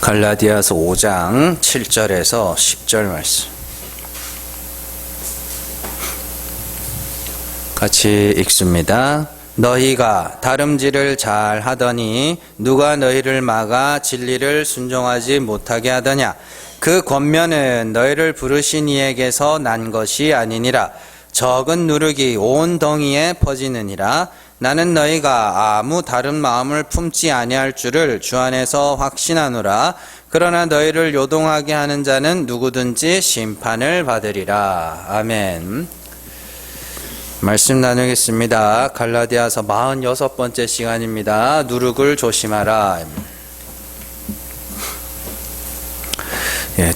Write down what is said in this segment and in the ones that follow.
갈라디아서 5장 7절에서 10절 말씀 같이 읽습니다. 너희가 다름질을 잘 하더니 누가 너희를 막아 진리를 순종하지 못하게 하더냐. 그 권면은 너희를 부르신 이에게서 난 것이 아니니라. 적은 누룩이 온 덩이에 퍼지느니라. 나는 너희가 아무 다른 마음을 품지 아니할 줄을 주 안에서 확신하노라. 그러나 너희를 요동하게 하는 자는 누구든지 심판을 받으리라. 아멘. 말씀 나누겠습니다. 갈라디아서 46번째 시간입니다. 누룩을 조심하라.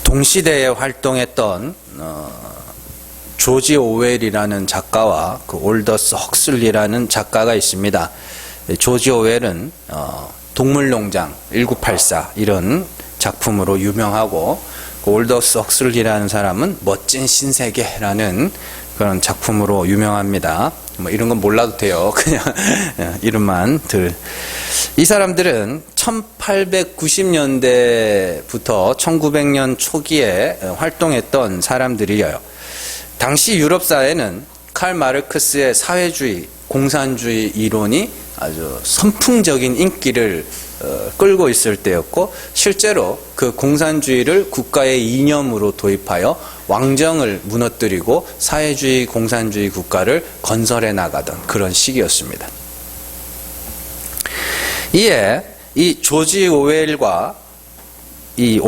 동시대에 활동했던 조지 오웰이라는 작가와 그 올더스 헉슬리라는 작가가 있습니다. 조지 오웰은 동물농장 1984 이런 작품으로 유명하고, 그 올더스 헉슬리라는 사람은 멋진 신세계라는 그런 작품으로 유명합니다. 뭐 이런 건 몰라도 돼요. 그냥 이름만 이 사람들은 1890년대부터 1900년 초기에 활동했던 사람들이에요. 당시 유럽 사회는 칼 마르크스의 사회주의, 공산주의 이론이 아주 선풍적인 인기를 끌고 있을 때였고, 실제로 그 공산주의를 국가의 이념으로 도입하여 왕정을 무너뜨리고 사회주의, 공산주의 국가를 건설해 나가던 그런 시기였습니다. 이에 이 조지 오웰과 이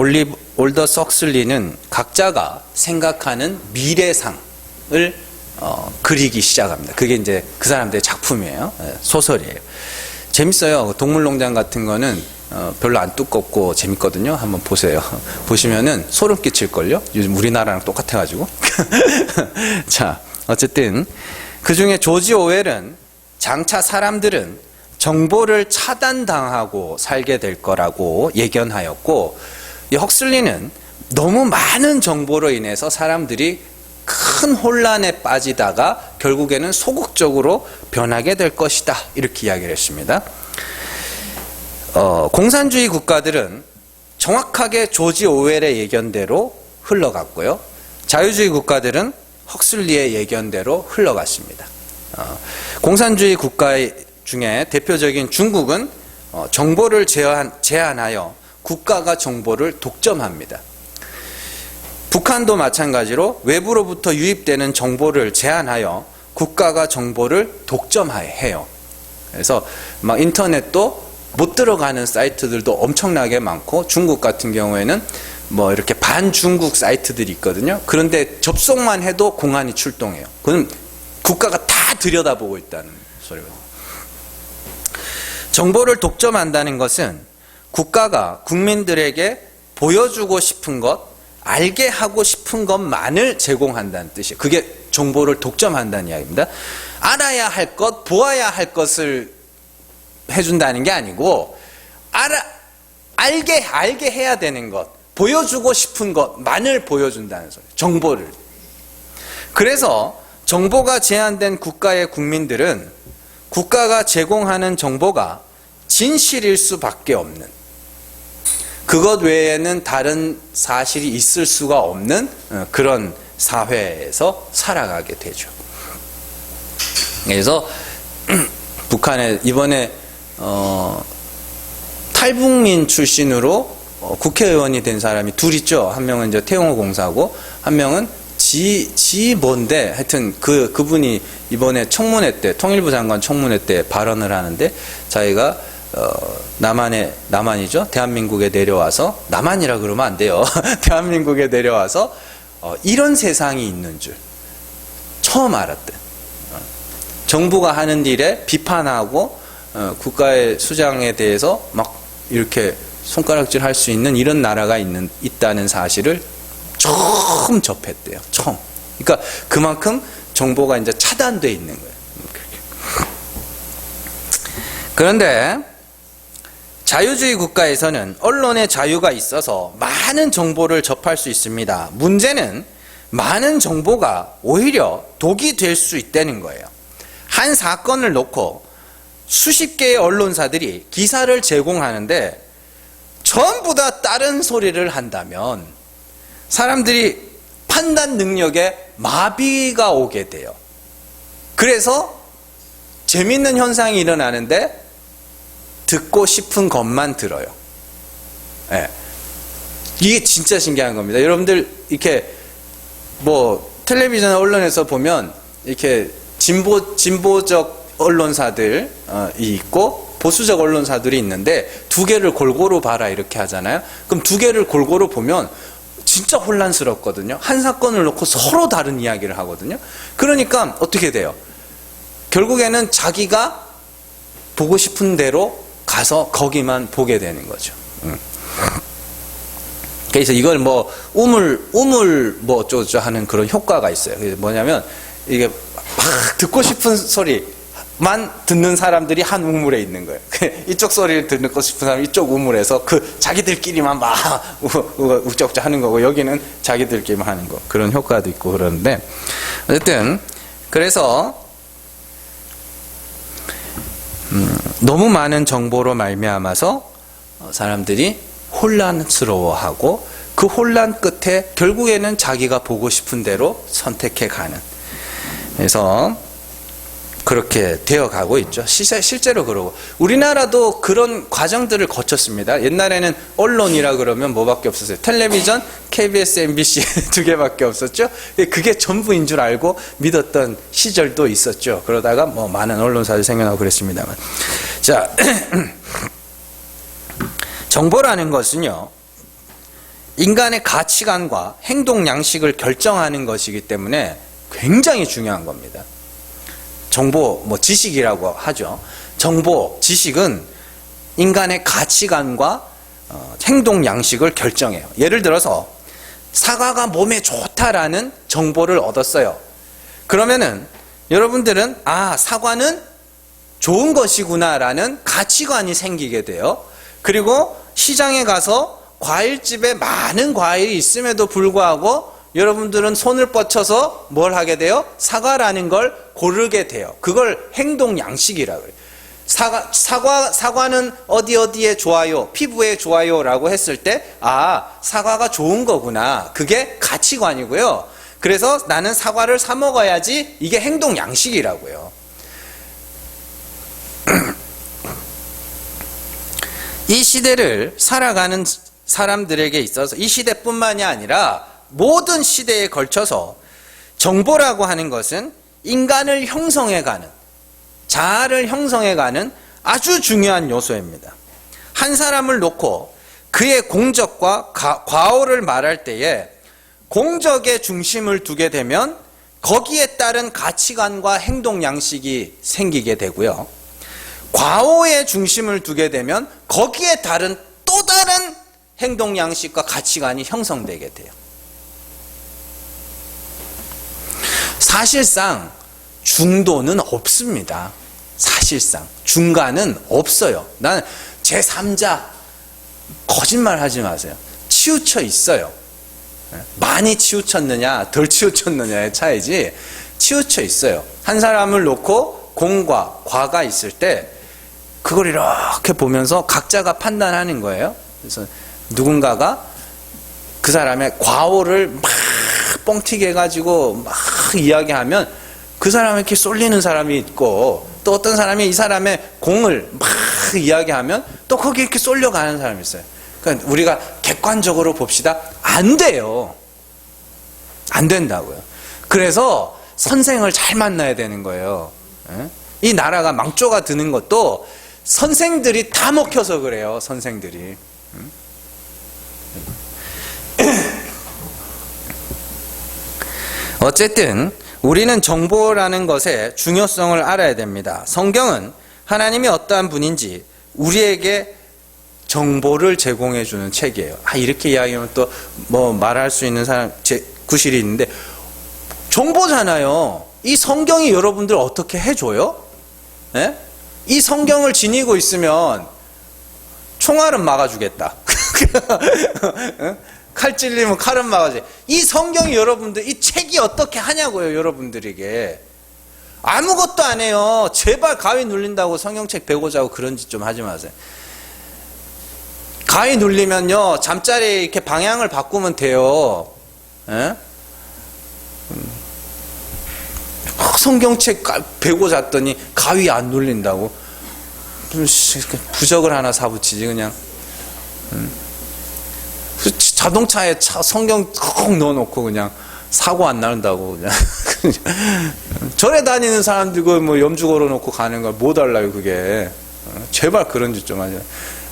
올더스 헉슬리는 각자가 생각하는 미래상을 그리기 시작합니다. 그게 이제 그 사람들의 작품이에요. 소설이에요. 재밌어요. 동물농장 같은 거는 별로 안 두껍고 재밌거든요. 한번 보세요. 보시면은 소름 끼칠걸요? 요즘 우리나라랑 똑같아가지고. 자, 어쨌든 그 중에 조지 오웰은 장차 사람들은 정보를 차단당하고 살게 될 거라고 예견하였고, 이 헉슬리는 너무 많은 정보로 인해서 사람들이 큰 혼란에 빠지다가 결국에는 소극적으로 변하게 될 것이다, 이렇게 이야기를 했습니다. 공산주의 국가들은 정확하게 조지 오웰의 예견대로 흘러갔고요, 자유주의 국가들은 헉슬리의 예견대로 흘러갔습니다. 공산주의 국가 중에 대표적인 중국은 정보를 제한하여 국가가 정보를 독점합니다. 북한도 마찬가지로 외부로부터 유입되는 정보를 제한하여 국가가 정보를 독점해요. 그래서 막 인터넷도 못 들어가는 사이트들도 엄청나게 많고, 중국 같은 경우에는 뭐 이렇게 반중국 사이트들이 있거든요. 그런데 접속만 해도 공안이 출동해요. 그건 국가가 다 들여다보고 있다는 소리거든요. 정보를 독점한다는 것은 국가가 국민들에게 보여주고 싶은 것, 알게 하고 싶은 것만을 제공한다는 뜻이에요. 그게 정보를 독점한다는 이야기입니다. 알아야 할 것, 보아야 할 것을 해준다는 게 아니고, 알게 해야 되는 것, 보여주고 싶은 것만을 보여준다는 소리예요. 정보를. 그래서 정보가 제한된 국가의 국민들은 국가가 제공하는 정보가 진실일 수밖에 없는, 그것 외에는 다른 사실이 있을 수가 없는 그런 사회에서 살아가게 되죠. 그래서 북한에 이번에 탈북민 출신으로 국회의원이 된 사람이 둘 있죠. 한 명은 이제 태용호 공사고, 한 명은 뭔데 하여튼 그분이 이번에 청문회 때, 통일부 장관 청문회 때 발언을 하는데, 자기가 남한이죠. 대한민국에 내려와서, 남한이라 그러면 안 돼요. 대한민국에 내려와서 이런 세상이 있는 줄 처음 알았대. 정부가 하는 일에 비판하고 국가의 수장에 대해서 막 이렇게 손가락질 할 수 있는 이런 나라가 있다는 사실을 처음 접했대요. 처음. 그러니까 그만큼 정보가 이제 차단되어 있는 거예요. 그런데 자유주의 국가에서는 언론의 자유가 있어서 많은 정보를 접할 수 있습니다. 문제는 많은 정보가 오히려 독이 될 수 있다는 거예요. 한 사건을 놓고 수십 개의 언론사들이 기사를 제공하는데 전부 다 다른 소리를 한다면 사람들이 판단 능력에 마비가 오게 돼요. 그래서 재밌는 현상이 일어나는데 듣고 싶은 것만 들어요. 네. 이게 진짜 신기한 겁니다. 여러분들 이렇게 뭐 텔레비전 언론에서 보면 이렇게 진보적 언론사들이 있고 보수적 언론사들이 있는데 두 개를 골고루 봐라 이렇게 하잖아요. 그럼 두 개를 골고루 보면 진짜 혼란스럽거든요. 한 사건을 놓고 서로 다른 이야기를 하거든요. 그러니까 어떻게 돼요? 결국에는 자기가 보고 싶은 대로 가서 거기만 보게 되는 거죠. 그래서 이걸 뭐 우물 뭐 어쩌고저쩌고 하는 그런 효과가 있어요. 그게 뭐냐면 이게 막 듣고 싶은 소리만 듣는 사람들이 한 우물에 있는 거예요. 이쪽 소리를 듣고 싶은 사람이 이쪽 우물에서 그 자기들끼리만 막 우쩍우쩍 하는 거고 여기는 자기들끼리만 하는 거. 그런 효과도 있고 그러는데 어쨌든 그래서 너무 많은 정보로 말미암아서 사람들이 혼란스러워하고 그 혼란 끝에 결국에는 자기가 보고 싶은 대로 선택해 가는, 그래서 그렇게 되어가고 있죠. 실제로 그러고 우리나라도 그런 과정들을 거쳤습니다. 옛날에는 언론이라 그러면 뭐밖에 없었어요. 텔레비전, KBS, MBC 두 개밖에 없었죠. 그게 전부인 줄 알고 믿었던 시절도 있었죠. 그러다가 뭐 많은 언론사들이 생겨나고 그랬습니다만, 자 정보라는 것은요 인간의 가치관과 행동 양식을 결정하는 것이기 때문에 굉장히 중요한 겁니다. 정보, 뭐 지식이라고 하죠. 정보, 지식은 인간의 가치관과 행동 양식을 결정해요. 예를 들어서 사과가 몸에 좋다라는 정보를 얻었어요. 그러면은 여러분들은 사과는 좋은 것이구나라는 가치관이 생기게 돼요. 그리고 시장에 가서 과일집에 많은 과일이 있음에도 불구하고 여러분들은 손을 뻗쳐서 뭘 하게 돼요? 사과라는 걸 고르게 돼요. 그걸 행동 양식이라고 해요. 사과는 어디에 좋아요? 피부에 좋아요? 라고 했을 때 사과가 좋은 거구나. 그게 가치관이고요. 그래서 나는 사과를 사 먹어야지. 이게 행동 양식이라고요. 이 시대를 살아가는 사람들에게 있어서 이 시대뿐만이 아니라 모든 시대에 걸쳐서 정보라고 하는 것은 인간을 형성해가는, 자아를 형성해가는 아주 중요한 요소입니다. 한 사람을 놓고 그의 공적과 과오를 말할 때에 공적에 중심을 두게 되면 거기에 따른 가치관과 행동 양식이 생기게 되고요. 과오에 중심을 두게 되면 거기에 따른 또 다른 행동 양식과 가치관이 형성되게 돼요. 사실상 중도는 없습니다. 사실상 중간은 없어요. 나는 제3자 거짓말 하지 마세요. 치우쳐 있어요. 많이 치우쳤느냐 덜 치우쳤느냐의 차이지 치우쳐 있어요. 한 사람을 놓고 공과 과가 있을 때 그걸 이렇게 보면서 각자가 판단하는 거예요. 그래서 누군가가 그 사람의 과오를 막 뻥튀기 해가지고 막 이야기하면 그 사람에게 쏠리는 사람이 있고, 또 어떤 사람이 이 사람의 공을 막 이야기하면 또 거기에 이렇게 쏠려가는 사람이 있어요. 그러니까 우리가 객관적으로 봅시다. 안 돼요. 안 된다고요. 그래서 선생을 잘 만나야 되는 거예요. 이 나라가 망조가 드는 것도 선생들이 다 먹혀서 그래요. 선생들이. 어쨌든 우리는 정보라는 것의 중요성을 알아야 됩니다. 성경은 하나님이 어떠한 분인지 우리에게 정보를 제공해 주는 책이에요. 이렇게 이야기하면 또 뭐 말할 수 있는 사람 구실이 있는데, 정보잖아요. 이 성경이 여러분들 어떻게 해줘요? 네? 이 성경을 지니고 있으면 총알은 막아주겠다. 칼 찔리면 칼은 막아주겠다. 이 성경이 여러분들, 이 책이 어떻게 하냐고요, 여러분들에게. 아무것도 안 해요. 제발 가위 눌린다고 성경책 배우자고 그런 짓 좀 하지 마세요. 가위 눌리면요, 잠자리 이렇게 방향을 바꾸면 돼요. 예? 성경책 베고 잤더니 가위 안 눌린다고. 부적을 하나 사붙이지, 그냥. 자동차에 성경 콕 넣어놓고 그냥 사고 안 나는다고. 그냥. 절에 다니는 사람들 뭐 염주 걸어놓고 가는 걸 못 알라요, 그게. 제발 그런 짓 좀 하죠.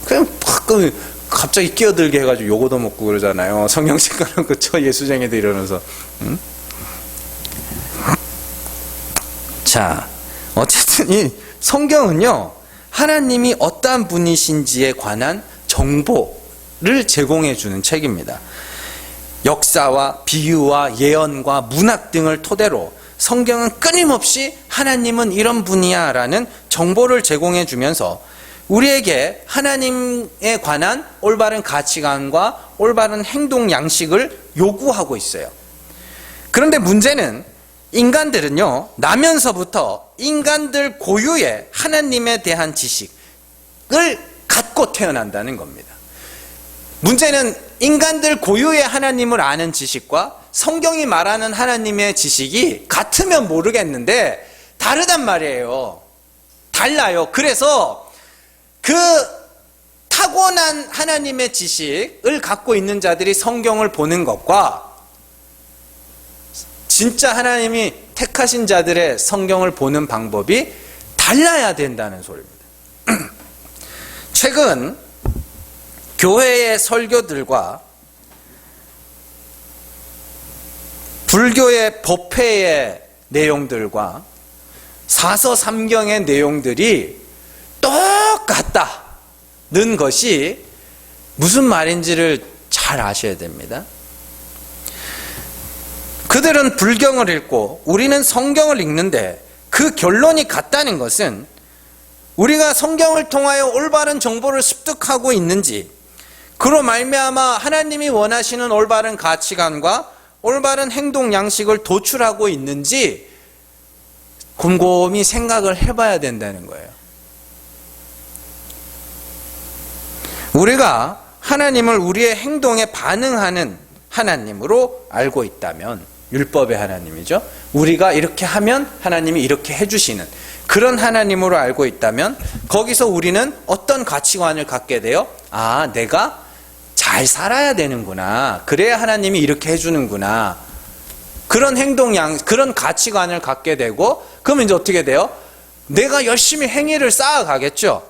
그냥 가끔 갑자기 끼어들게 해가지고 요거도 먹고 그러잖아요. 성경책 가놓고 저 예수쟁이들 이러면서. 자, 어쨌든 이 성경은요, 하나님이 어떠한 분이신지에 관한 정보를 제공해 주는 책입니다. 역사와 비유와 예언과 문학 등을 토대로 성경은 끊임없이 하나님은 이런 분이야 라는 정보를 제공해 주면서 우리에게 하나님에 관한 올바른 가치관과 올바른 행동 양식을 요구하고 있어요. 그런데 문제는 인간들은요, 나면서부터 인간들 고유의 하나님에 대한 지식을 갖고 태어난다는 겁니다. 문제는 인간들 고유의 하나님을 아는 지식과 성경이 말하는 하나님의 지식이 같으면 모르겠는데 다르단 말이에요. 달라요. 그래서 그 타고난 하나님의 지식을 갖고 있는 자들이 성경을 보는 것과 진짜 하나님이 택하신 자들의 성경을 보는 방법이 달라야 된다는 소리입니다. 최근 교회의 설교들과 불교의 법회의 내용들과 사서삼경의 내용들이 똑같다는 것이 무슨 말인지를 잘 아셔야 됩니다. 그들은 불경을 읽고 우리는 성경을 읽는데 그 결론이 같다는 것은 우리가 성경을 통하여 올바른 정보를 습득하고 있는지, 그로 말미암아 하나님이 원하시는 올바른 가치관과 올바른 행동 양식을 도출하고 있는지 곰곰이 생각을 해봐야 된다는 거예요. 우리가 하나님을 우리의 행동에 반응하는 하나님으로 알고 있다면, 율법의 하나님이죠. 우리가 이렇게 하면 하나님이 이렇게 해주시는 그런 하나님으로 알고 있다면 거기서 우리는 어떤 가치관을 갖게 돼요? 아, 내가 잘 살아야 되는구나. 그래야 하나님이 이렇게 해주는구나. 그런 그런 가치관을 갖게 되고, 그러면 이제 어떻게 돼요? 내가 열심히 행위를 쌓아가겠죠.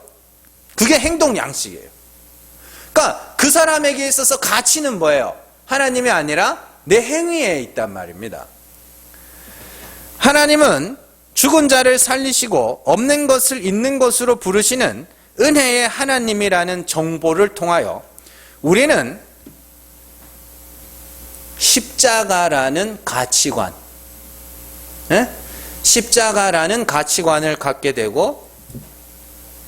그게 행동 양식이에요. 그러니까 그 사람에게 있어서 가치는 뭐예요? 하나님이 아니라 내 행위에 있단 말입니다. 하나님은 죽은 자를 살리시고 없는 것을 있는 것으로 부르시는 은혜의 하나님이라는 정보를 통하여 우리는 십자가라는 가치관, 십자가라는 가치관을 갖게 되고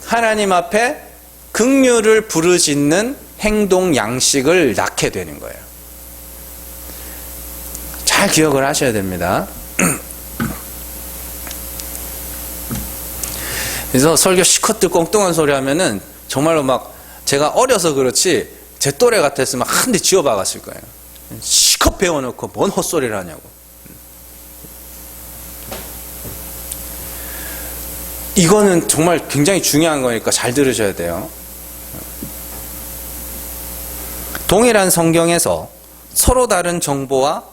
하나님 앞에 긍휼을 부르짖는 행동 양식을 낳게 되는 거예요. 잘 기억을 하셔야 됩니다. 그래서 설교 시컷들 꽁뚱한 소리 하면은 정말로 막 제가 어려서 그렇지 제 또래 같았으면 한 대 쥐어박았을 거예요. 시컷 배워놓고 뭔 헛소리를 하냐고. 이거는 정말 굉장히 중요한 거니까 잘 들으셔야 돼요. 동일한 성경에서 서로 다른 정보와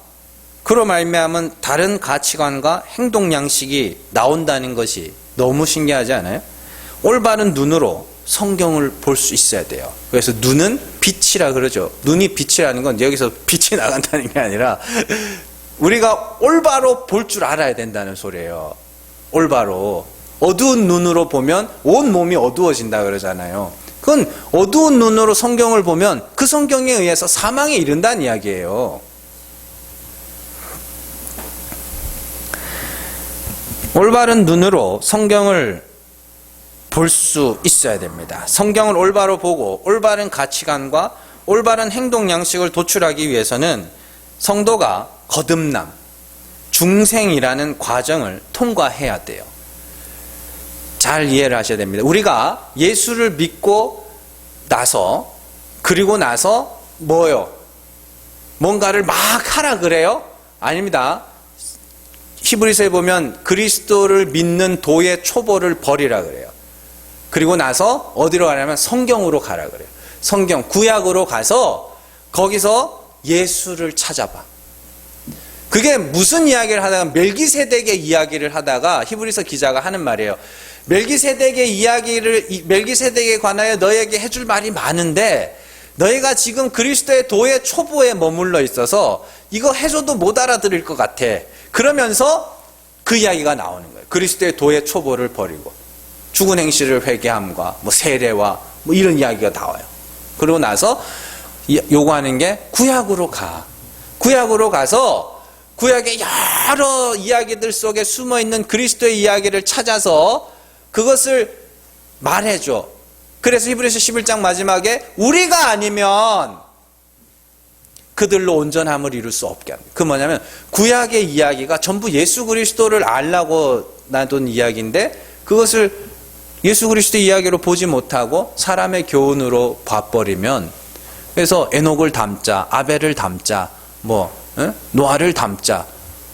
그로 말미암은 다른 가치관과 행동 양식이 나온다는 것이 너무 신기하지 않아요? 올바른 눈으로 성경을 볼 수 있어야 돼요. 그래서 눈은 빛이라 그러죠. 눈이 빛이라는 건 여기서 빛이 나간다는 게 아니라 우리가 올바로 볼 줄 알아야 된다는 소리예요. 올바로. 어두운 눈으로 보면 온 몸이 어두워진다 그러잖아요. 그건 어두운 눈으로 성경을 보면 그 성경에 의해서 사망에 이른다는 이야기예요. 올바른 눈으로 성경을 볼 수 있어야 됩니다. 성경을 올바로 보고 올바른 가치관과 올바른 행동 양식을 도출하기 위해서는 성도가 거듭남, 중생이라는 과정을 통과해야 돼요. 잘 이해를 하셔야 됩니다. 우리가 예수를 믿고 나서 그리고 나서 뭐요? 뭔가를 막 하라 그래요? 아닙니다. 히브리서에 보면 그리스도를 믿는 도의 초보를 버리라 그래요. 그리고 나서 어디로 가냐면 성경으로 가라 그래요. 성경, 구약으로 가서 거기서 예수를 찾아봐. 그게 무슨 이야기를 하다가 멜기세덱의 이야기를 하다가 히브리서 기자가 하는 말이에요. 멜기세덱에 관하여 너에게 해줄 말이 많은데 너희가 지금 그리스도의 도의 초보에 머물러 있어서 이거 해줘도 못 알아들을 것 같아. 그러면서 그 이야기가 나오는 거예요. 그리스도의 도의 초보를 버리고 죽은 행실을 회개함과 뭐 세례와 뭐 이런 이야기가 나와요. 그러고 나서 요구하는 게 구약으로 가. 구약으로 가서 구약의 여러 이야기들 속에 숨어있는 그리스도의 이야기를 찾아서 그것을 말해줘. 그래서 히브리서 11장 마지막에 우리가 아니면 그들로 온전함을 이룰 수 없게 합니다. 그 뭐냐면 구약의 이야기가 전부 예수 그리스도를 알라고 놔둔 이야기인데 그것을 예수 그리스도 이야기로 보지 못하고 사람의 교훈으로 봐버리면 그래서 에녹을 담자, 아벨을 담자, 노아를 담자.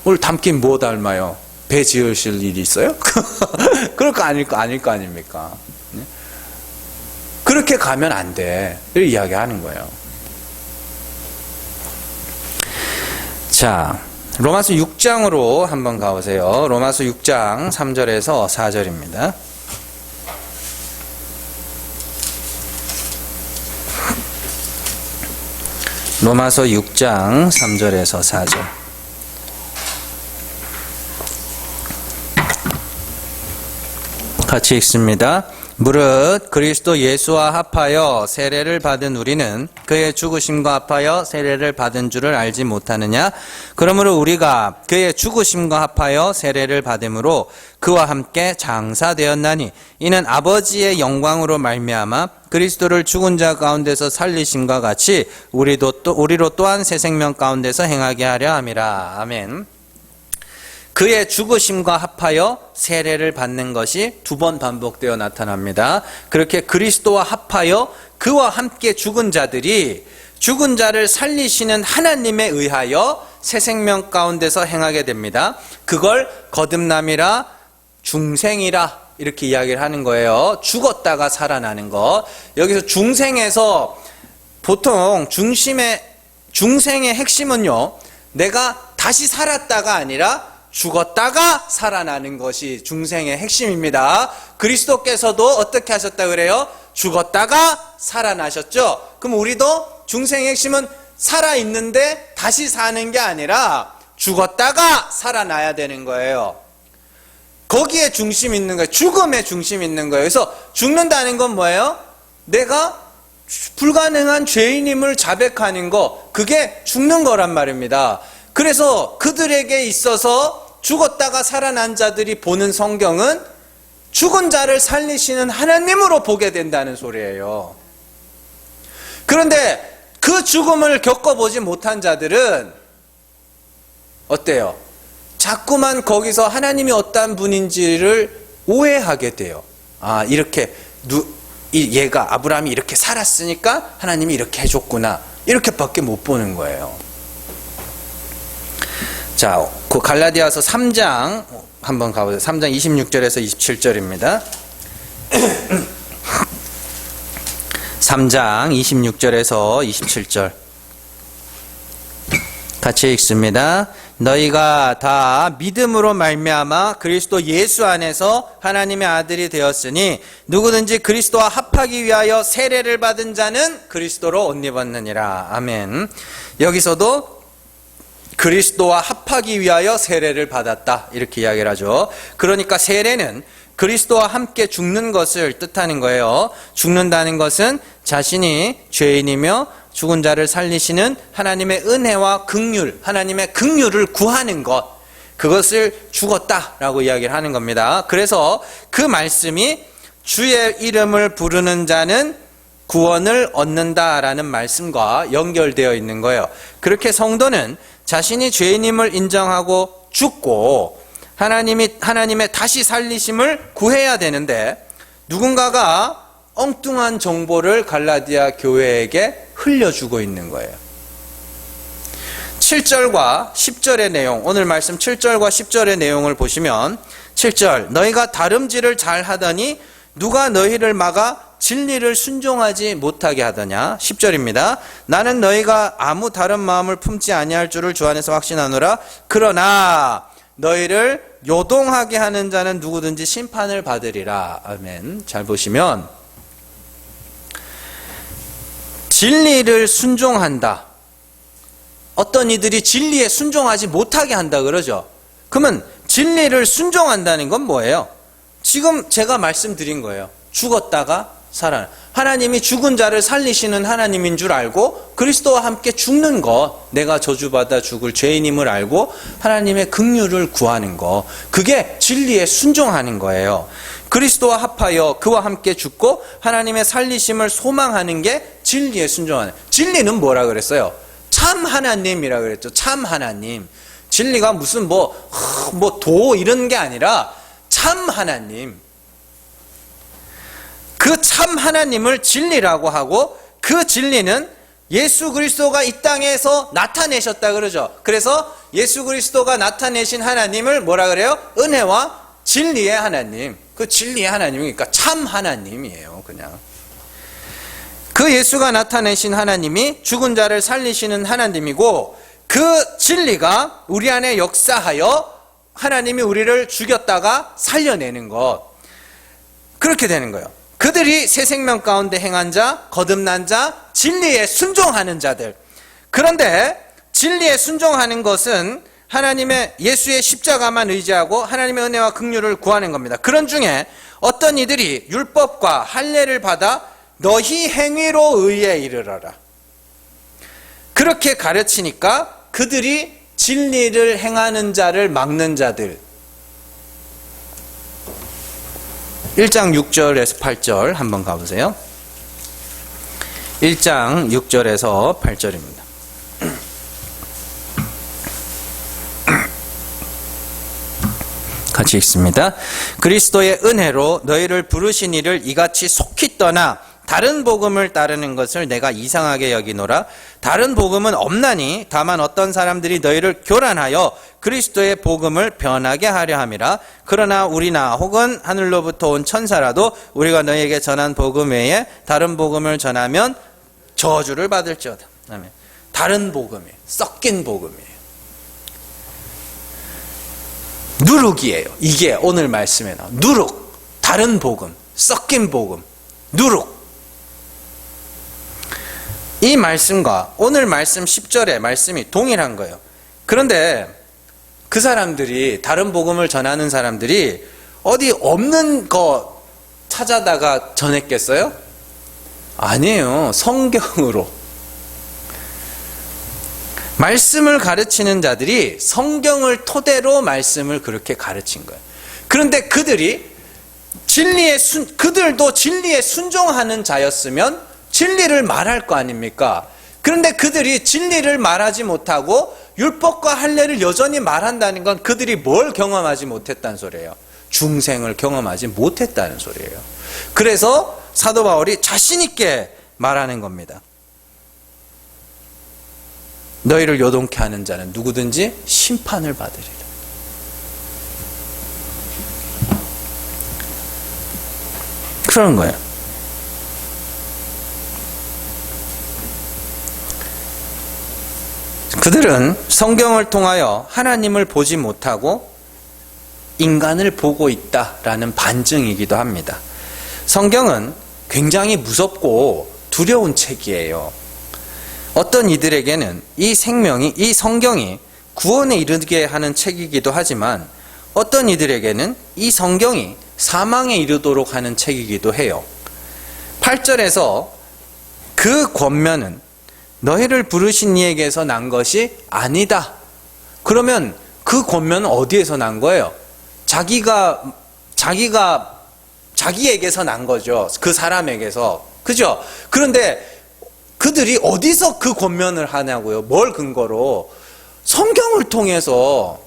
오늘 담긴 뭐 닮아요? 배 지으실 일이 있어요? 그럴 거 아닐 거 아닙니까? 그렇게 가면 안 돼. 이렇게 이야기하는 거예요. 자, 로마서 6장으로 한번 가보세요. 로마서 6장 3절에서 4절입니다. 로마서 6장 3절에서 4절. 같이 읽습니다. 무릇 그리스도 예수와 합하여 세례를 받은 우리는 그의 죽으심과 합하여 세례를 받은 줄을 알지 못하느냐? 그러므로 우리가 그의 죽으심과 합하여 세례를 받음으로 그와 함께 장사되었나니 이는 아버지의 영광으로 말미암아 그리스도를 죽은 자 가운데서 살리심과 같이 우리로 또한 새 생명 가운데서 행하게 하려 함이라. 아멘. 그의 죽으심과 합하여 세례를 받는 것이 두 번 반복되어 나타납니다. 그렇게 그리스도와 합하여 그와 함께 죽은 자들이 죽은 자를 살리시는 하나님에 의하여 새 생명 가운데서 행하게 됩니다. 그걸 거듭남이라 중생이라 이렇게 이야기를 하는 거예요. 죽었다가 살아나는 것. 여기서 중생에서 보통 중생의 핵심은요, 내가 다시 살았다가 아니라 죽었다가 살아나는 것이 중생의 핵심입니다. 그리스도께서도 어떻게 하셨다 그래요? 죽었다가 살아나셨죠? 그럼 우리도 중생의 핵심은 살아있는데 다시 사는 게 아니라 죽었다가 살아나야 되는 거예요. 거기에 중심 있는 거예요. 죽음에 중심 있는 거예요. 그래서 죽는다는 건 뭐예요? 내가 불가능한 죄인임을 자백하는 거, 그게 죽는 거란 말입니다. 그래서 그들에게 있어서 죽었다가 살아난 자들이 보는 성경은 죽은 자를 살리시는 하나님으로 보게 된다는 소리예요. 그런데 그 죽음을 겪어보지 못한 자들은 어때요? 자꾸만 거기서 하나님이 어떤 분인지를 오해하게 돼요. 아, 이렇게 얘가 아브라함이 이렇게 살았으니까 하나님이 이렇게 해줬구나, 이렇게밖에 못 보는 거예요. 자, 그 갈라디아서 3장 한번 가보세요. 3장 26절에서 27절입니다. 3장 26절에서 27절 같이 읽습니다. 너희가 다 믿음으로 말미암아 그리스도 예수 안에서 하나님의 아들이 되었으니 누구든지 그리스도와 합하기 위하여 세례를 받은 자는 그리스도로 옷 입었느니라. 아멘. 여기서도 그리스도와 합하기 위하여 세례를 받았다, 이렇게 이야기를 하죠. 그러니까 세례는 그리스도와 함께 죽는 것을 뜻하는 거예요. 죽는다는 것은 자신이 죄인이며 죽은 자를 살리시는 하나님의 은혜와 긍휼, 하나님의 긍휼을 구하는 것, 그것을 죽었다라고 이야기를 하는 겁니다. 그래서 그 말씀이 주의 이름을 부르는 자는 구원을 얻는다라는 말씀과 연결되어 있는 거예요. 그렇게 성도는 자신이 죄인임을 인정하고 죽고 하나님의 다시 살리심을 구해야 되는데, 누군가가 엉뚱한 정보를 갈라디아 교회에게 흘려주고 있는 거예요. 7절과 10절의 내용, 오늘 말씀 7절과 10절의 내용을 보시면 7절, 너희가 다름질을 잘 하더니 누가 너희를 막아 진리를 순종하지 못하게 하더냐. 10절입니다. 나는 너희가 아무 다른 마음을 품지 아니할 줄을 주 안에서 확신하노라. 그러나 너희를 요동하게 하는 자는 누구든지 심판을 받으리라. 아멘. 잘 보시면 진리를 순종한다. 어떤 이들이 진리에 순종하지 못하게 한다 그러죠. 그러면 진리를 순종한다는 건 뭐예요? 지금 제가 말씀드린 거예요. 죽었다가 살아나. 하나님이 죽은 자를 살리시는 하나님인 줄 알고 그리스도와 함께 죽는 것, 내가 저주받아 죽을 죄인임을 알고 하나님의 긍휼을 구하는 것, 그게 진리에 순종하는 거예요. 그리스도와 합하여 그와 함께 죽고 하나님의 살리심을 소망하는 게 진리에 순종하는. 진리는 뭐라 그랬어요? 참 하나님이라 그랬죠. 참 하나님. 진리가 무슨 도 이런 게 아니라 참 하나님. 그 참 하나님을 진리라고 하고 그 진리는 예수 그리스도가 이 땅에서 나타내셨다 그러죠. 그래서 예수 그리스도가 나타내신 하나님을 뭐라 그래요? 은혜와 진리의 하나님. 그 진리의 하나님이니까 참 하나님이에요. 그냥. 그 예수가 나타내신 하나님이 죽은 자를 살리시는 하나님이고 그 진리가 우리 안에 역사하여 하나님이 우리를 죽였다가 살려내는 것. 그렇게 되는 거예요. 그들이 새 생명 가운데 행한 자, 거듭난 자, 진리에 순종하는 자들. 그런데 진리에 순종하는 것은 하나님의 예수의 십자가만 의지하고 하나님의 은혜와 긍휼을 구하는 겁니다. 그런 중에 어떤 이들이 율법과 할례를 받아 너희 행위로 의에 이르러라. 그렇게 가르치니까 그들이 진리를 행하는 자를 막는 자들. 1장 6절에서 8절 한번 가보세요. 1장 6절에서 8절입니다. 같이 읽습니다. 그리스도의 은혜로 너희를 부르신 이를 이같이 속히 떠나 다른 복음을 따르는 것을 내가 이상하게 여기노라. 다른 복음은 없나니 다만 어떤 사람들이 너희를 교란하여 그리스도의 복음을 변하게 하려 함이라. 그러나 우리나 혹은 하늘로부터 온 천사라도 우리가 너희에게 전한 복음 외에 다른 복음을 전하면 저주를 받을지어다. 아멘. 다른 복음이에요. 섞인 복음이에요. 누룩이에요. 이게 오늘 말씀에 나온 누룩. 다른 복음, 섞인 복음, 누룩. 이 말씀과 오늘 말씀 10절의 말씀이 동일한 거예요. 그런데 그 사람들이, 다른 복음을 전하는 사람들이 어디 없는 거 찾아다가 전했겠어요? 아니에요. 성경으로. 말씀을 가르치는 자들이 성경을 토대로 말씀을 그렇게 가르친 거예요. 그런데 그들이 그들도 진리에 순종하는 자였으면 진리를 말할 거 아닙니까? 그런데 그들이 진리를 말하지 못하고 율법과 할례를 여전히 말한다는 건 그들이 뭘 경험하지 못했다는 소리예요. 중생을 경험하지 못했다는 소리예요. 그래서 사도 바울이 자신 있게 말하는 겁니다. 너희를 요동케 하는 자는 누구든지 심판을 받으리라. 그런 거예요. 그들은 성경을 통하여 하나님을 보지 못하고 인간을 보고 있다라는 반증이기도 합니다. 성경은 굉장히 무섭고 두려운 책이에요. 어떤 이들에게는 이 성경이 구원에 이르게 하는 책이기도 하지만 어떤 이들에게는 이 성경이 사망에 이르도록 하는 책이기도 해요. 8절에서 그 권면은 너희를 부르신 이에게서 난 것이 아니다. 그러면 그 권면은 어디에서 난 거예요? 자기에게서 난 거죠. 그 사람에게서. 그죠? 그런데 그들이 어디서 그 권면을 하냐고요? 뭘 근거로? 성경을 통해서.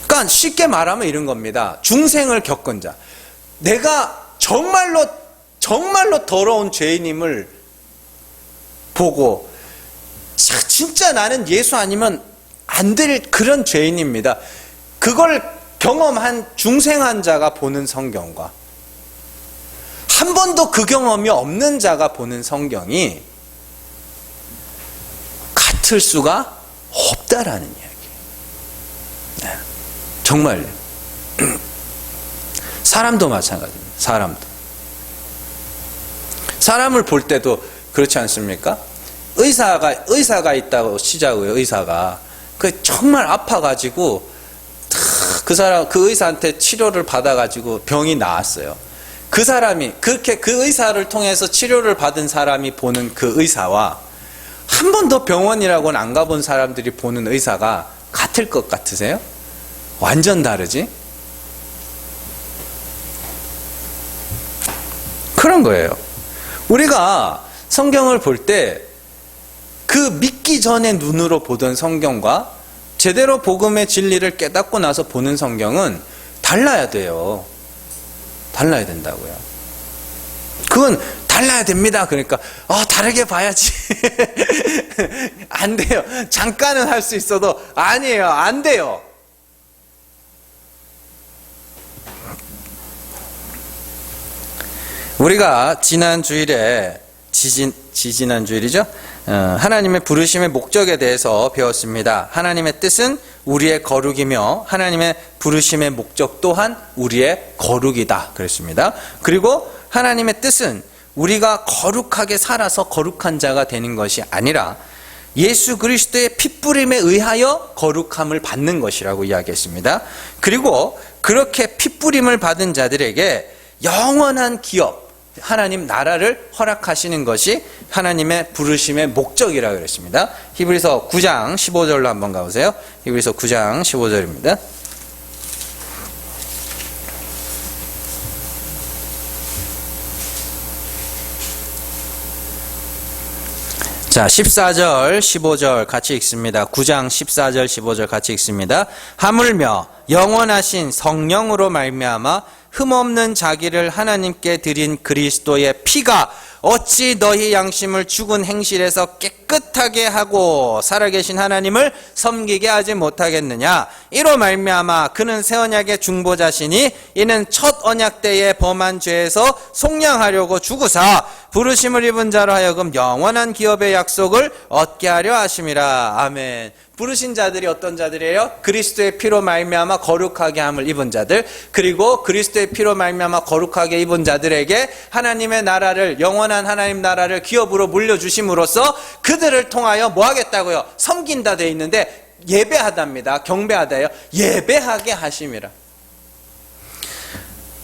그러니까 쉽게 말하면 이런 겁니다. 중생을 겪은 자. 내가 정말로 더러운 죄인임을 보고 진짜 나는 예수 아니면 안 될 그런 죄인입니다. 그걸 경험한 중생한 자가 보는 성경과 한 번도 그 경험이 없는 자가 보는 성경이 같을 수가 없다라는 이야기. 네. 정말 사람도 마찬가지입니다. 사람을 볼 때도 그렇지 않습니까? 의사가 있다고 치자고요. 의사가 정말 아파가지고 그 의사한테 치료를 받아가지고 병이 나았어요. 그 사람이 그렇게 그 의사를 통해서 치료를 받은 사람이 보는 그 의사와 한 번도 병원이라고는 안 가본 사람들이 보는 의사가 같을 것 같으세요? 완전 다르지? 그런 거예요. 우리가 성경을 볼 때 그 믿기 전에 눈으로 보던 성경과 제대로 복음의 진리를 깨닫고 나서 보는 성경은 달라야 돼요. 달라야 된다고요. 그건 달라야 됩니다. 그러니까 다르게 봐야지. 안 돼요. 잠깐은 할 수 있어도 아니에요. 안 돼요. 우리가 지난 주일에 지지난 주일이죠. 하나님의 부르심의 목적에 대해서 배웠습니다. 하나님의 뜻은 우리의 거룩이며 하나님의 부르심의 목적 또한 우리의 거룩이다 그랬습니다. 그리고 하나님의 뜻은 우리가 거룩하게 살아서 거룩한 자가 되는 것이 아니라 예수 그리스도의 핏부림에 의하여 거룩함을 받는 것이라고 이야기했습니다. 그리고 그렇게 핏부림을 받은 자들에게 영원한 기업, 하나님 나라를 허락하시는 것이 하나님의 부르심의 목적이라고 그랬습니다. 히브리서 9장 15절로 한번 가보세요. 히브리서 9장 15절입니다. 자, 14절, 15절 같이 읽습니다. 9장 14절, 15절 같이 읽습니다. 하물며 영원하신 성령으로 말미암아 흠없는 자기를 하나님께 드린 그리스도의 피가 어찌 너희 양심을 죽은 행실에서 깨끗하게 하고 살아계신 하나님을 섬기게 하지 못하겠느냐. 이로 말미암아 그는 새 언약의 중보자시니 이는 첫 언약 때에 범한 죄에서 속량하려고 죽으사 부르심을 입은 자로 하여금 영원한 기업의 약속을 얻게 하려 하심이라. 아멘. 부르신 자들이 어떤 자들이에요? 그리스도의 피로 말미암아 거룩하게 함을 입은 자들, 그리고 그리스도의 피로 말미암아 거룩하게 입은 자들에게 하나님의 나라를, 영원한 하나님 나라를 기업으로 물려주심으로써 그들을 통하여 뭐 하겠다고요? 섬긴다 되어 있는데 예배하답니다. 경배하다예요. 예배하게 하심이라.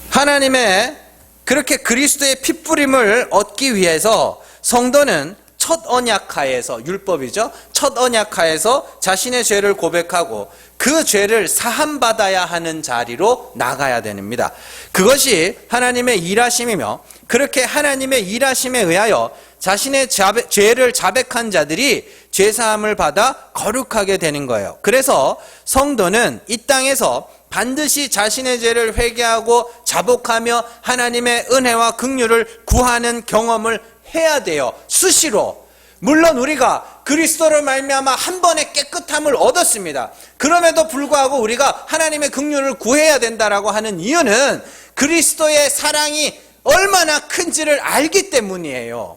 하나님의 그렇게 그리스도의 핏부림을 얻기 위해서 성도는 첫 언약하에서, 율법이죠. 첫 언약하에서 자신의 죄를 고백하고 그 죄를 사함받아야 하는 자리로 나가야 됩니다. 그것이 하나님의 일하심이며, 그렇게 하나님의 일하심에 의하여 자신의 죄를 자백한 자들이 죄사함을 받아 거룩하게 되는 거예요. 그래서 성도는 이 땅에서 반드시 자신의 죄를 회개하고 자복하며 하나님의 은혜와 긍휼을 구하는 경험을 해야 돼요. 수시로. 물론 우리가 그리스도를 말미암아 한 번의 깨끗함을 얻었습니다. 그럼에도 불구하고 우리가 하나님의 긍휼을 구해야 된다라고 하는 이유는 그리스도의 사랑이 얼마나 큰지를 알기 때문이에요.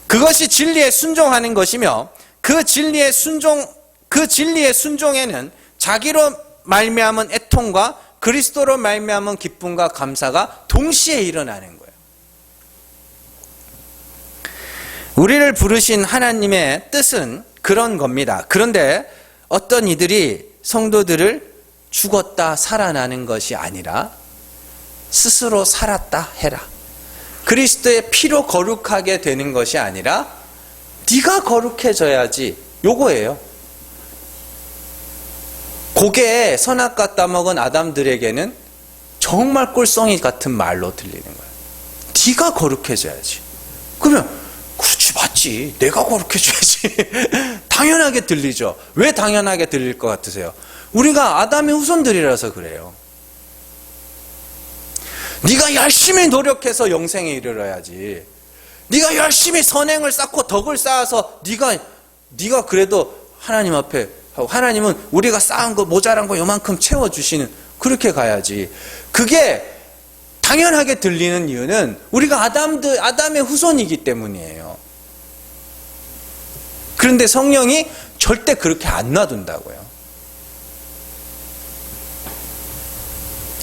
그것이 진리에 순종하는 것이며, 그 진리의 순종에는 자기로 말미암은 애통과 그리스도로 말미암은 기쁨과 감사가 동시에 일어나는 거예요. 우리를 부르신 하나님의 뜻은 그런 겁니다. 그런데 어떤 이들이 성도들을 죽었다 살아나는 것이 아니라 스스로 살았다 해라. 그리스도의 피로 거룩하게 되는 것이 아니라 네가 거룩해져야지, 요거예요. 고개에 선악과 따먹은 아담들에게는 정말 꼴썽이 같은 말로 들리는 거예요. 네가 거룩해져야지. 그러면 그렇지, 맞지. 내가 거룩해져야지. 당연하게 들리죠. 왜 당연하게 들릴 것 같으세요? 우리가 아담의 후손들이라서 그래요. 네가 열심히 노력해서 영생에 이르러야지. 네가 열심히 선행을 쌓고 덕을 쌓아서 네가 그래도 하나님 앞에, 하나님은 우리가 쌓은 거 모자란 거 요만큼 채워주시는, 그렇게 가야지. 그게 당연하게 들리는 이유는 우리가 아담의 후손이기 때문이에요. 그런데 성령이 절대 그렇게 안 놔둔다고요.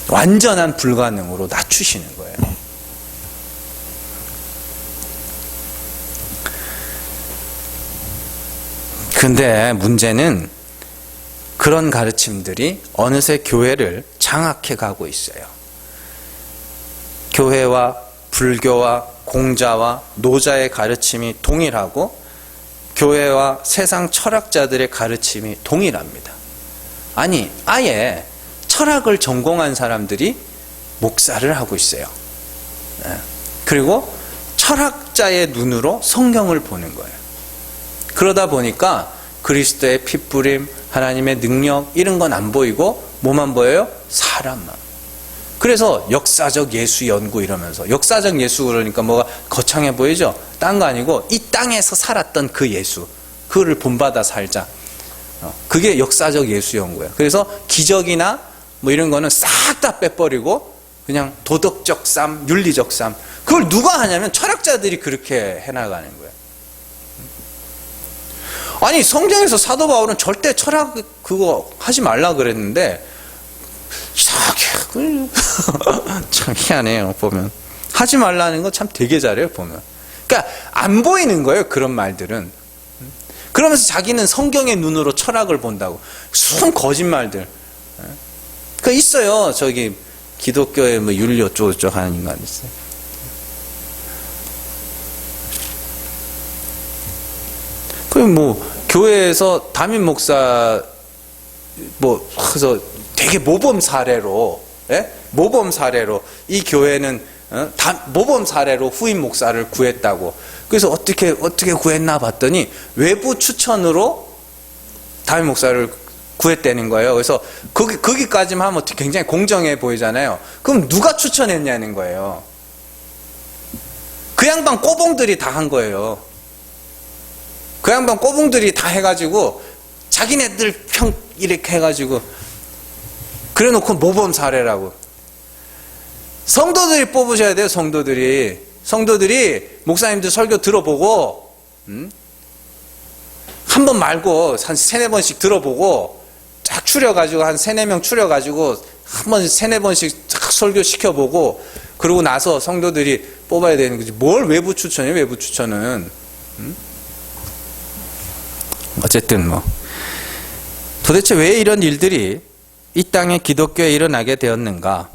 완전한 불가능으로 낮추시는 거예요. 근데 문제는 그런 가르침들이 어느새 교회를 장악해 가고 있어요. 교회와 불교와 공자와 노자의 가르침이 동일하고 교회와 세상 철학자들의 가르침이 동일합니다. 아니, 아예 철학을 전공한 사람들이 목사를 하고 있어요. 그리고 철학자의 눈으로 성경을 보는 거예요. 그러다 보니까 그리스도의 핏부림, 하나님의 능력 이런 건 안 보이고 뭐만 보여요? 사람만. 그래서 역사적 예수 연구 이러면서, 역사적 예수 그러니까 뭐가 거창해 보이죠? 딴 거 아니고 이 땅에서 살았던 그 예수, 그거를 본받아 살자. 그게 역사적 예수 연구예요. 그래서 기적이나 뭐 이런 거는 싹 다 빼버리고 그냥 도덕적 삶, 윤리적 삶, 그걸 누가 하냐면 철학자들이 그렇게 해나가는 거예요. 아니, 성경에서 사도 바울은 절대 철학 그거 하지 말라 그랬는데 참 희한해요. 보면 하지 말라는 거 참 되게 잘해요. 보면 그러니까 안 보이는 거예요, 그런 말들은. 그러면서 자기는 성경의 눈으로 철학을 본다고. 순 거짓말들. 그 있어요. 저기 기독교의 뭐 윤리 어쩌고저쩌고 하는 인간 있어요. 그럼 뭐 교회에서 담임 목사 뭐 그래서 되게 모범 사례로, 모범 사례로 이 교회는 모범 사례로 후임 목사를 구했다고. 그래서 어떻게 구했나 봤더니 외부 추천으로 담임 목사를 구했다는 거예요. 그래서 거기까지만 하면 굉장히 공정해 보이잖아요. 그럼 누가 추천했냐는 거예요. 그 양반 꼬봉들이 다 한 거예요. 그 양반 꼬봉들이 다 해가지고 자기네들 평 이렇게 해가지고 그래놓고 모범 사례라고. 성도들이 뽑으셔야 돼요. 성도들이 목사님들 설교 들어보고, 한 번 말고 한 3-4번씩 들어보고 쫙 추려가지고 한 3-4명 추려가지고 한 번 3-4번씩 쫙 설교 시켜보고 그러고 나서 성도들이 뽑아야 되는 거지. 뭘 외부 추천이에요, 외부 추천은. 어쨌든 뭐 도대체 왜 이런 일들이 이 땅에 기독교에 일어나게 되었는가?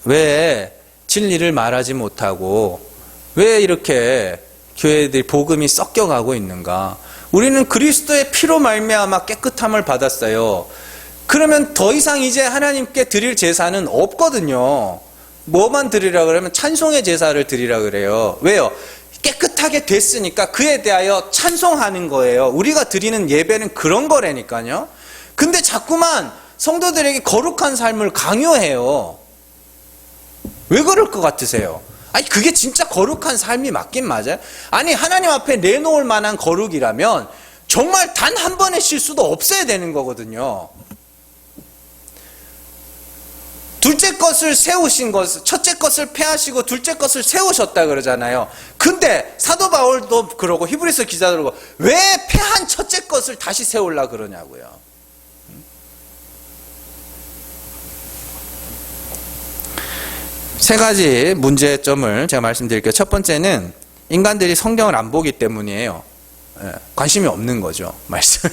왜 진리를 말하지 못하고 왜 이렇게 교회들이 복음이 섞여가고 있는가? 우리는 그리스도의 피로 말미암아 깨끗함을 받았어요. 그러면 더 이상 이제 하나님께 드릴 제사는 없거든요. 뭐만 드리라 그러면 찬송의 제사를 드리라 그래요. 왜요? 깨끗하게 됐으니까 그에 대하여 찬송하는 거예요. 우리가 드리는 예배는 그런 거라니까요. 근데 자꾸만 성도들에게 거룩한 삶을 강요해요. 왜 그럴 것 같으세요? 아니, 그게 진짜 거룩한 삶이 맞긴 맞아요. 아니, 하나님 앞에 내놓을 만한 거룩이라면 정말 단 한 번의 실수도 없어야 되는 거거든요. 둘째 것을 세우신 것, 첫째 것을 폐하시고 둘째 것을 세우셨다 그러잖아요. 근데 사도 바울도 그러고 히브리서 기자도 그러고 왜 폐한 첫째 것을 다시 세우려 그러냐고요. 세 가지 문제점을 제가 말씀드릴게요. 첫 번째는 인간들이 성경을 안 보기 때문이에요. 관심이 없는 거죠. 말씀.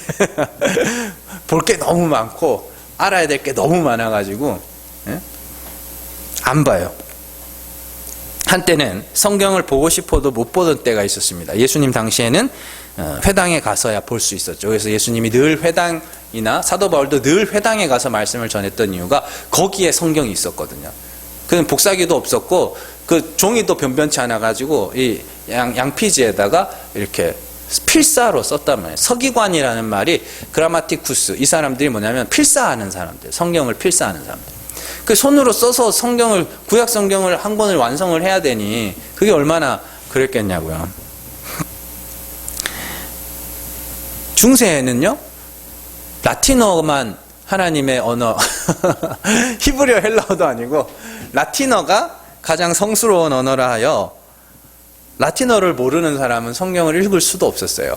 볼 게 너무 많고 알아야 될 게 너무 많아가지고 안 봐요. 한때는 성경을 보고 싶어도 못 보던 때가 있었습니다. 예수님 당시에는 회당에 가서야 볼 수 있었죠. 그래서 예수님이 늘 회당이나 사도 바울도 늘 회당에 가서 말씀을 전했던 이유가 거기에 성경이 있었거든요. 그는 복사기도 없었고 그 종이도 변변치 않아 가지고 이 양피지에다가 이렇게 필사로 썼단 말이에요. 서기관이라는 말이 그라마티쿠스, 이 사람들이 뭐냐면 필사하는 사람들, 성경을 필사하는 사람들. 그 손으로 써서 성경을, 구약 성경을 한 권을 완성을 해야 되니 그게 얼마나 그랬겠냐고요. 중세에는요, 라틴어만 하나님의 언어, 히브리어 헬라어도 아니고 라틴어가 가장 성스러운 언어라 하여 라틴어를 모르는 사람은 성경을 읽을 수도 없었어요.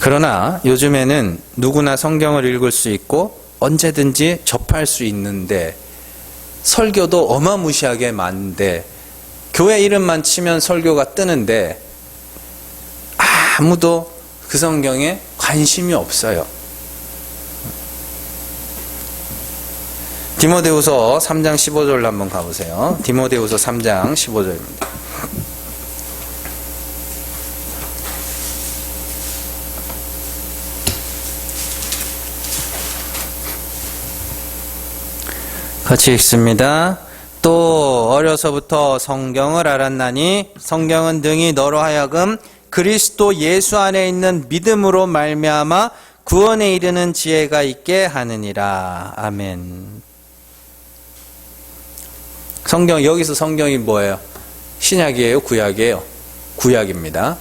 그러나 요즘에는 누구나 성경을 읽을 수 있고 언제든지 접할 수 있는데, 설교도 어마무시하게 많은데, 교회 이름만 치면 설교가 뜨는데 아무도 그 성경에 관심이 없어요. 디모데후서 3장 15절로 한번 가보세요. 디모데후서 3장 15절입니다. 같이 읽습니다. 또 어려서부터 성경을 알았나니 성경은 등이 너로 하여금 그리스도 예수 안에 있는 믿음으로 말미암아 구원에 이르는 지혜가 있게 하느니라. 아멘. 성경, 여기서 성경이 뭐예요? 신약이에요? 구약이에요? 구약입니다.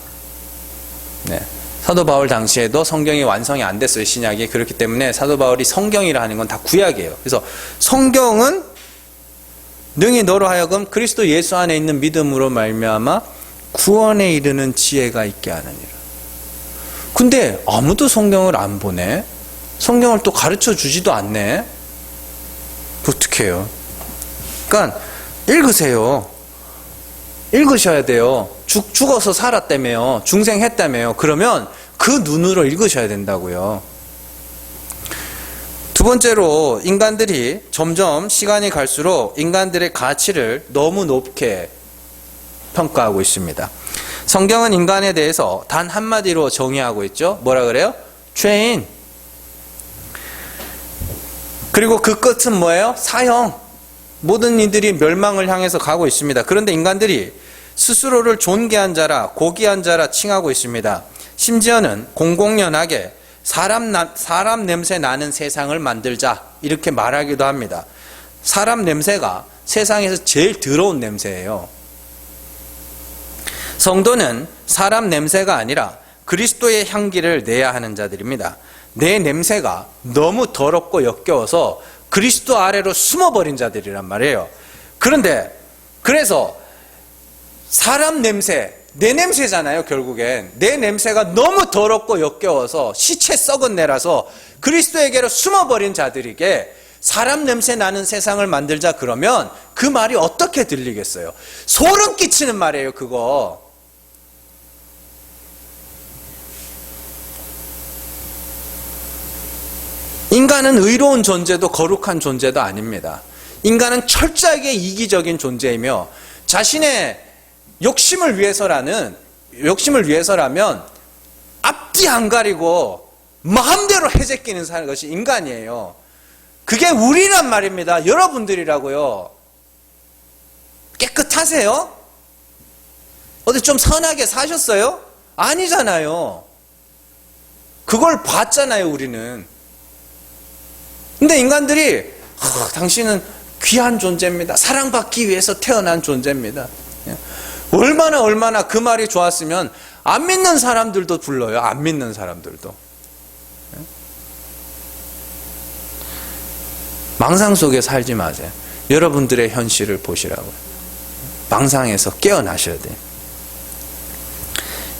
네. 사도 바울 당시에도 성경이 완성이 안 됐어요, 신약이. 그렇기 때문에 사도 바울이 성경이라 하는 건 다 구약이에요. 그래서 성경은 능히 너로 하여금 그리스도 예수 안에 있는 믿음으로 말미암아 구원에 이르는 지혜가 있게 하느니라. 근데 아무도 성경을 안 보네. 성경을 또 가르쳐 주지도 않네. 어떻게 해요? 그러니까 읽으세요. 읽으셔야 돼요. 죽어서 살았다며요. 중생했다며요. 그러면 그 눈으로 읽으셔야 된다고요. 두 번째로, 인간들이 점점 시간이 갈수록 인간들의 가치를 너무 높게 평가하고 있습니다. 성경은 인간에 대해서 단 한마디로 정의하고 있죠. 뭐라 그래요? 죄인. 그리고 그 끝은 뭐예요? 사형. 모든 이들이 멸망을 향해서 가고 있습니다. 그런데 인간들이 스스로를 존귀한 자라, 고귀한 자라 칭하고 있습니다. 심지어는 공공연하게 사람 냄새 나는 세상을 만들자, 이렇게 말하기도 합니다. 사람 냄새가 세상에서 제일 더러운 냄새예요. 성도는 사람 냄새가 아니라 그리스도의 향기를 내야 하는 자들입니다. 내 냄새가 너무 더럽고 역겨워서 그리스도 아래로 숨어버린 자들이란 말이에요. 그래서 사람 냄새, 내 냄새잖아요. 결국엔 내 냄새가 너무 더럽고 역겨워서 시체 썩은 내라서 그리스도에게로 숨어버린 자들에게 사람 냄새 나는 세상을 만들자 그러면 그 말이 어떻게 들리겠어요? 소름 끼치는 말이에요, 그거. 인간은 의로운 존재도 거룩한 존재도 아닙니다. 인간은 철저하게 이기적인 존재이며 자신의 욕심을 위해서라면 앞뒤 안 가리고 마음대로 해제끼는 사는 것이 인간이에요. 그게 우리란 말입니다. 여러분들이라고요. 깨끗하세요? 어디 좀 선하게 사셨어요? 아니잖아요. 그걸 봤잖아요, 우리는. 근데 인간들이 당신은 귀한 존재입니다. 사랑받기 위해서 태어난 존재입니다. 얼마나 그 말이 좋았으면 안 믿는 사람들도 불러요. 안 믿는 사람들도. 망상 속에 살지 마세요. 여러분들의 현실을 보시라고요. 망상에서 깨어나셔야 돼요.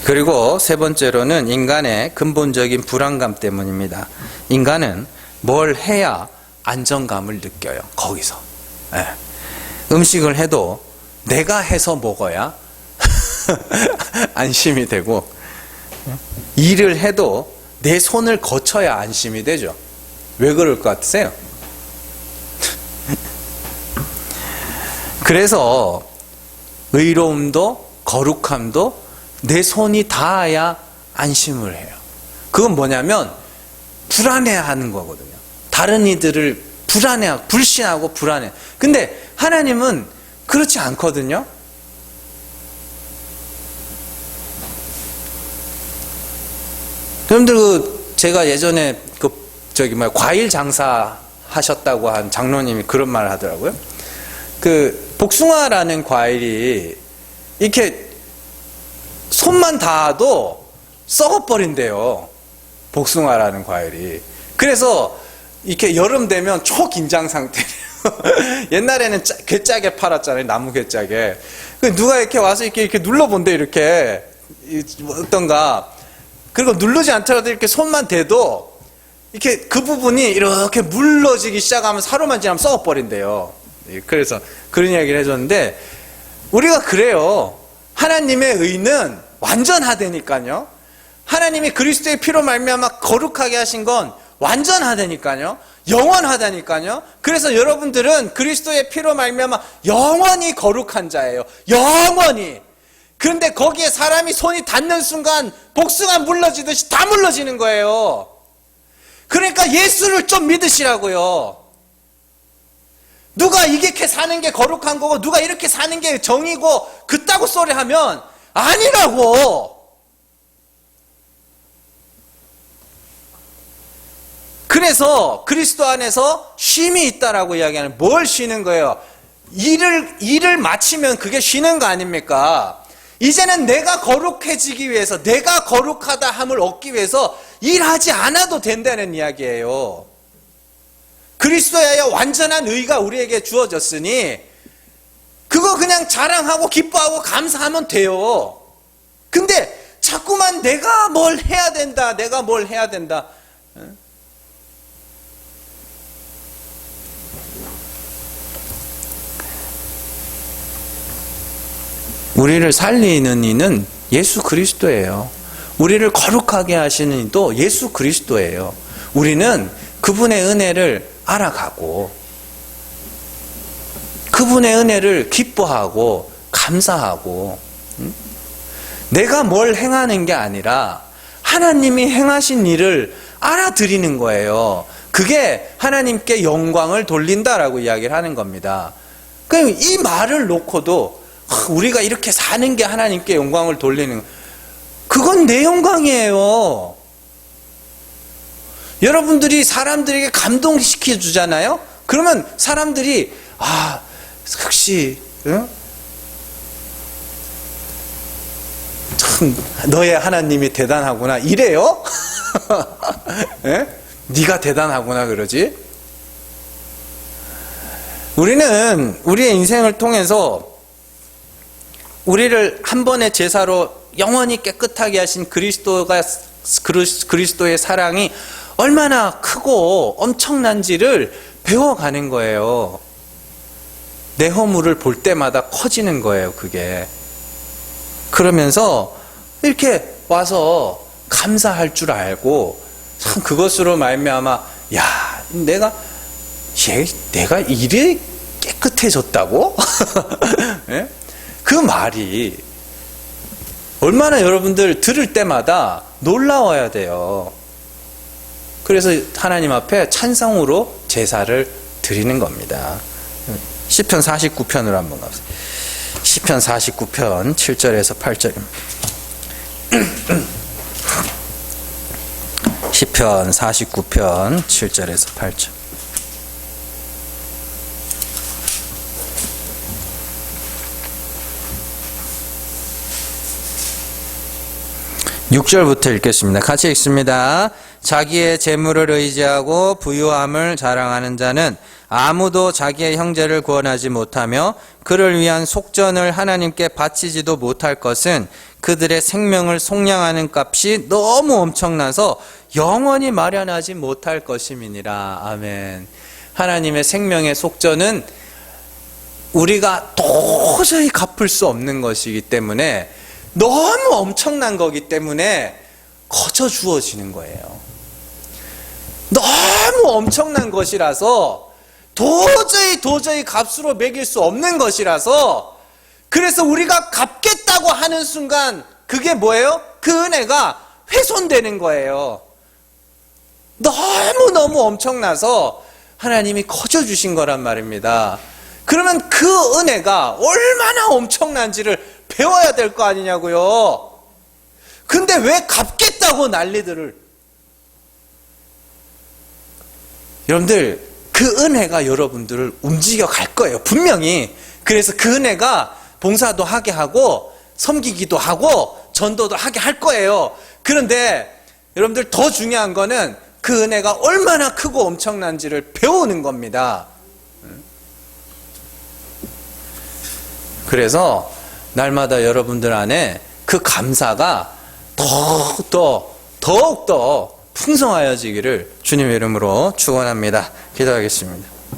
그리고 세 번째로는 인간의 근본적인 불안감 때문입니다. 인간은 뭘 해야 안정감을 느껴요. 거기서. 음식을 해도 내가 해서 먹어야 안심이 되고, 일을 해도 내 손을 거쳐야 안심이 되죠. 왜 그럴 것 같으세요? 그래서 의로움도 거룩함도 내 손이 닿아야 안심을 해요. 그건 뭐냐면 불안해하는 거거든요. 다른 이들을 불신하고 불안해. 근데 하나님은 그렇지 않거든요. 여러분들 제가 예전에 과일 장사 하셨다고 한 장로님이 그런 말을 하더라고요. 복숭아라는 과일이 이렇게 손만 닿아도 썩어버린대요. 복숭아라는 과일이. 그래서 이렇게 여름 되면 초긴장 상태래요. 옛날에는 괴짜게 팔았잖아요. 나무 괴짜게. 누가 이렇게 와서 이렇게 눌러본대, 이렇게. 어떤가. 그리고 누르지 않더라도 이렇게 손만 대도 이렇게 그 부분이 이렇게 물러지기 시작하면 하루만 지나면 썩어버린대요. 그래서 그런 이야기를 해줬는데, 우리가 그래요. 하나님의 의는 완전하다니까요. 하나님이 그리스도의 피로 말미암아 거룩하게 하신 건 완전하다니까요. 영원하다니까요. 그래서 여러분들은 그리스도의 피로 말미암아 영원히 거룩한 자예요. 영원히. 그런데 거기에 사람이 손이 닿는 순간 복숭아 물러지듯이 다 물러지는 거예요. 그러니까 예수를 좀 믿으시라고요. 누가 이렇게 사는 게 거룩한 거고 누가 이렇게 사는 게 정이고 그따구 소리 하면 아니라고. 그래서 그리스도 안에서 쉼이 있다라고 이야기하는, 뭘 쉬는 거예요? 일을 마치면 그게 쉬는 거 아닙니까? 이제는 내가 거룩해지기 위해서, 내가 거룩하다 함을 얻기 위해서 일하지 않아도 된다는 이야기예요. 그리스도에 완전한 의가 우리에게 주어졌으니 그거 그냥 자랑하고 기뻐하고 감사하면 돼요. 근데 자꾸만 내가 뭘 해야 된다, 내가 뭘 해야 된다. 우리를 살리는 이는 예수 그리스도예요. 우리를 거룩하게 하시는 이도 예수 그리스도예요. 우리는 그분의 은혜를 알아가고 그분의 은혜를 기뻐하고 감사하고, 내가 뭘 행하는 게 아니라 하나님이 행하신 일을 알아들이는 거예요. 그게 하나님께 영광을 돌린다라고 이야기를 하는 겁니다. 그럼 이 말을 놓고도 우리가 이렇게 사는 게 하나님께 영광을 돌리는, 그건 내 영광이에요. 여러분들이 사람들에게 감동시켜 주잖아요. 그러면 사람들이 역시 참 너의 하나님이 대단하구나 이래요. 네? 네가 대단하구나 그러지. 우리는 우리의 인생을 통해서 우리를 한 번의 제사로 영원히 깨끗하게 하신 그리스도의 사랑이 얼마나 크고 엄청난지를 배워가는 거예요. 내 허물을 볼 때마다 커지는 거예요, 그게. 그러면서 이렇게 와서 감사할 줄 알고, 참 그것으로 말미암아, 내가 이래 깨끗해졌다고? 네? 그 말이 얼마나 여러분들 들을 때마다 놀라워야 돼요. 그래서 하나님 앞에 찬성으로 제사를 드리는 겁니다. 시편 49편으로 한번 가보세요. 시편 49편 7절에서 8절입니다. 시편 49편 7절에서 8절. 6절부터 읽겠습니다. 같이 읽습니다. 자기의 재물을 의지하고 부유함을 자랑하는 자는 아무도 자기의 형제를 구원하지 못하며 그를 위한 속전을 하나님께 바치지도 못할 것은 그들의 생명을 속량하는 값이 너무 엄청나서 영원히 마련하지 못할 것임이니라. 아멘. 하나님의 생명의 속전은 우리가 도저히 갚을 수 없는 것이기 때문에, 너무 엄청난 거기 때문에 거저 주어지는 거예요. 너무 엄청난 것이라서 도저히 값으로 매길 수 없는 것이라서, 그래서 우리가 갚겠다고 하는 순간 그게 뭐예요? 그 은혜가 훼손되는 거예요. 너무 엄청나서 하나님이 거저 주신 거란 말입니다. 그러면 그 은혜가 얼마나 엄청난지를 배워야 될 거 아니냐고요. 근데 왜 갚겠다고 난리들을. 여러분들 그 은혜가 여러분들을 움직여 갈 거예요. 분명히. 그래서 그 은혜가 봉사도 하게 하고 섬기기도 하고 전도도 하게 할 거예요. 그런데 여러분들 더 중요한 거는 그 은혜가 얼마나 크고 엄청난지를 배우는 겁니다. 그래서 날마다 여러분들 안에 그 감사가 더욱더 풍성하여지기를 주님의 이름으로 축원합니다. 기도하겠습니다.